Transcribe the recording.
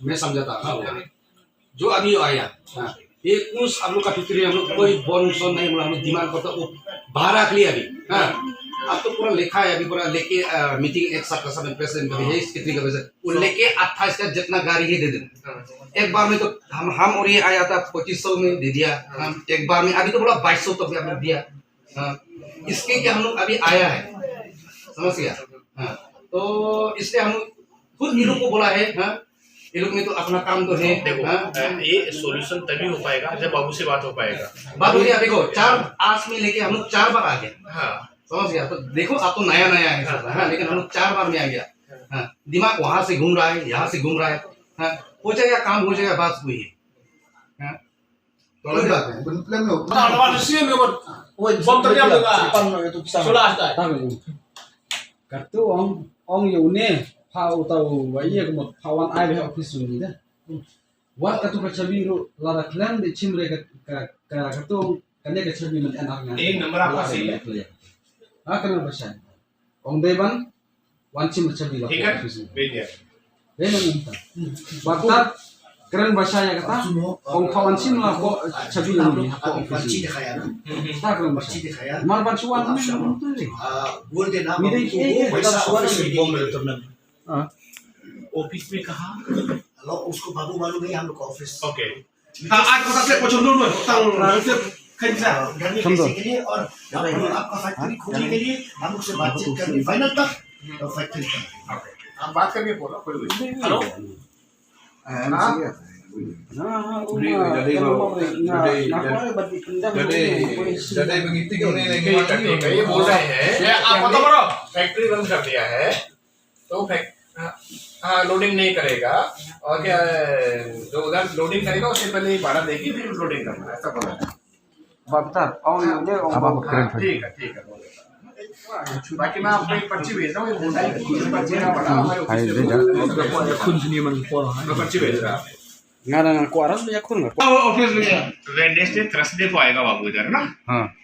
मैं समझाता हूँ जो अभी आया ये कुछ हम लोग का फिक्र हम लोग कोई बॉन्ड नहीं बोला हम लोग दिमाग करता वो बाहर रख लिया अभी अब तो पूरा लिखा है अभी पूरा लेके मीटिंग एक साथ का सब प्रेसिडेंट का है कितनी का पैसा वो लेके 28 का जितना गाड़ी ही दे देना एक बार में तो हम और ये आया था 2500 में दे दिया हम एक बार में अभी तो बोला 2200 तक हम लोग दिया इसके क्या हम लोग अभी आया है समझ गया तो इसलिए हम खुद ये लोग को बोला है ये लोग में तो अपना काम तो है देखो ये सॉल्यूशन तभी हो पाएगा जब बाबू से बात हो पाएगा बात हो गया देखो 4 आज में लेके हम लोग 4 बार आ गए समझ गया तो देखो आप तो नया नया है लेकिन हम लोग 4 बार में आ गया दिमाग वहां से घूम रहा है यहाँ से घूम रहा है हो जाएगा काम हो जाएगा बात हुई है Pau tahu bayi aku mau kawan ayah di office ni dah. Wat katu kacabi ru lara klan di cimre katu kanya kacabi nanti anaknya. Ini nomor apa sih? Kenapa sih? Ong deban wan cimre kacabi lah. Ikan beda. Beda minta. Waktu keren bahasanya kata ong kawan cimre lah kok kacabi ni aku office. Tak keren bahasa. Mar bantuan ni tu ni. बोलते ना office में कहा उसको बाबू मालूम नहीं हम लोग office okay आज को सबसे कुछ लोग तंग खरीदा के लिए और आपका फैक्ट्री खोलने के लिए हम लोग से बातचीत करनी फाइनल तक तो फैक्ट्री आप बात करके बोलो कोई हेलो jadi begitu ये बोल रहे हैं आप पता करो फैक्ट्री बंद कर दिया है तो लोडिंग नहीं करेगा और क्या जो उधर लोडिंग करेगा उससे पहले भाड़ा देगी फिर लोडिंग करना ऐसा बोला है ठीक है बाकी मैं आपको एक पर्ची भेज रहा हूँ पर्ची ना पड़ा हमारे पर्ची भेज रहा है Nggak ada kuaran punya kun nggak? office ni Wednesday Thursday को आएगा बाबू इधर ना